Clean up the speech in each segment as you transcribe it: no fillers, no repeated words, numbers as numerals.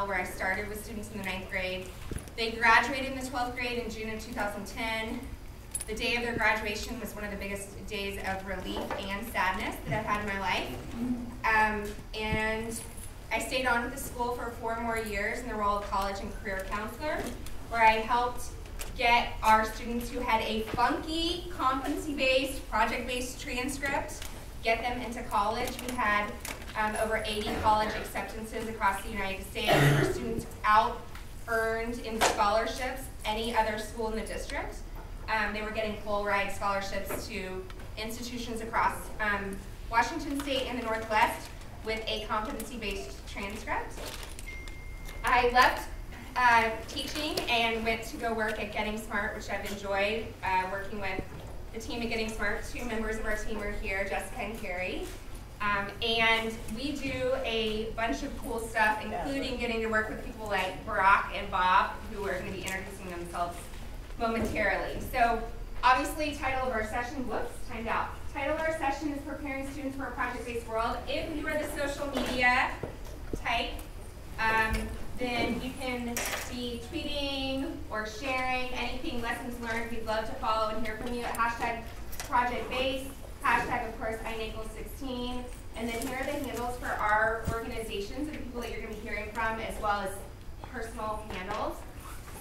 iNACOL, where I started with students in the 9th grade. They graduated in the 12th grade in June of 2010. The day of their graduation was one of the biggest days of relief and sadness that I've had in my life. And I stayed on with the school for 4 more years in the role of college and career counselor, where I helped get our students who had a funky, competency-based, project-based transcript, get them into college. We had over 80 college acceptances across the United States. Our students out-earned in scholarships any other school in the district. They were getting full-ride scholarships to institutions across Washington State and the Northwest with a competency-based transcript. I left teaching and went to go work at Getting Smart, which I've enjoyed, working with the team at Getting Smart. 2 members of our team are here, Jessica and Carrie. And we do a bunch of cool stuff, including getting to work with people like Barack and Bob, who are going to be introducing themselves momentarily. So obviously, title of our session, whoops, timed out. Title of our session is Preparing Students for a Project-Based World. If you are the social media type, then you can be tweeting or sharing anything lessons learned. We'd love to follow and hear from you at #ProjectBase, of course, iNACOL16. And then here are the handles for our organizations and the people that you're going to be hearing from, as well as personal handles.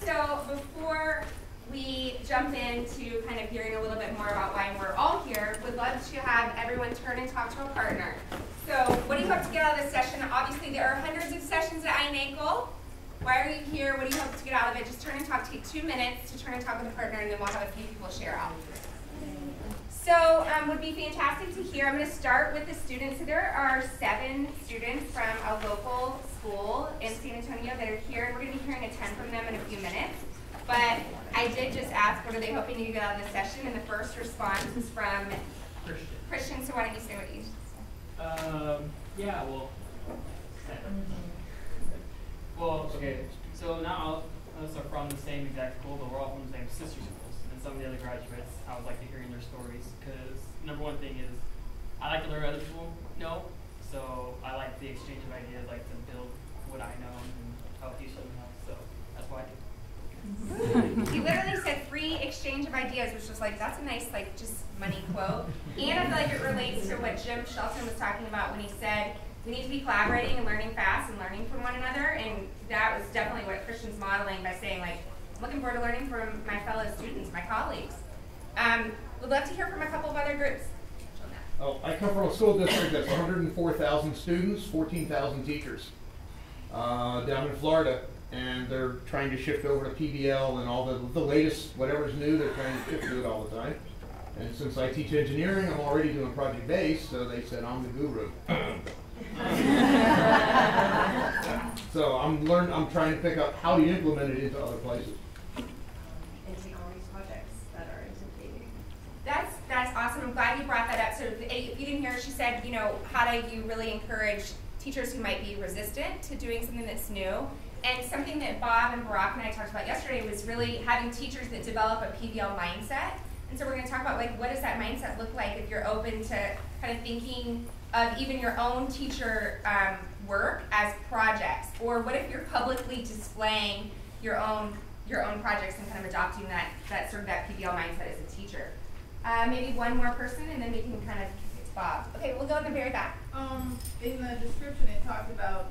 So before we jump into kind of hearing a little bit more about why we're all here, we'd love to have everyone turn and talk to a partner. So what do you hope to get out of this session? Obviously, there are hundreds of sessions at iNACOL. Why are you here? What do you hope to get out of it? Just turn and talk. Take 2 minutes to turn and talk with a partner, and then we'll have a few people share out. So would be fantastic to hear. I'm going to start with the students. So there are 7 students from a local school in San Antonio that are here, and we're going to be hearing a 10 from them in a few minutes. But I did just ask, what are they hoping to get out of this session? And the first response is from Christian. So why don't you say what you Yeah, okay. So now us are from the same exact school, but we're all from the same sister schools. And some of the other graduates, I would like to hearing their stories, because number one thing is, I like to learn what other people know. So I like the exchange of ideas, like to build what I know and help teach someone else. So that's why I do. He literally said free exchange of ideas, which was like, that's a nice, like, just money quote. And I feel like it relates to what Jim Shelton was talking about when he said, we need to be collaborating and learning fast and learning from one another. And that was definitely what Christian's modeling by saying, like, I'm looking forward to learning from my fellow students, my colleagues. We'd love to hear from a couple of other groups. Oh, I come from a school district that's 104,000 students, 14,000 teachers down in Florida. And they're trying to shift over to PBL and all the latest, whatever's new, they're trying to shift to it all the time. And since I teach engineering, I'm already doing project-based, so they said I'm the guru. So I'm trying to pick up how do you implement it into other places. Into all these projects that are intimidating. That's awesome. I'm glad you brought that up. So if you didn't hear, she said, you know, how do you really encourage teachers who might be resistant to doing something that's new? And something that Bob and Barack and I talked about yesterday was really having teachers that develop a PBL mindset. And so we're going to talk about, like, what does that mindset look like if you're open to kind of thinking of even your own teacher work as projects, or what if you're publicly displaying your own projects and kind of adopting that sort of that PBL mindset as a teacher. Maybe one more person, and then we can kind of kick it to Bob. Okay, we'll go in the very back. In the description, it talked about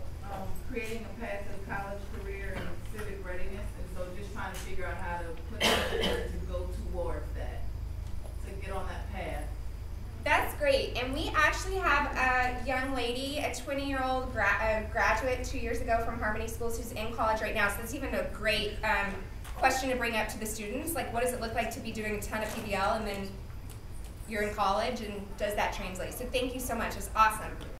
creating a path to college, career, and civic readiness, and so just trying to figure out how to put together to go towards that, to get on that path. That's great, and we actually have a young lady, a 20-year-old graduate 2 years ago from Harmony Schools who's in college right now, so that's even a great question to bring up to the students, like what does it look like to be doing a ton of PBL and then you're in college, and does that translate? So thank you so much, it's awesome.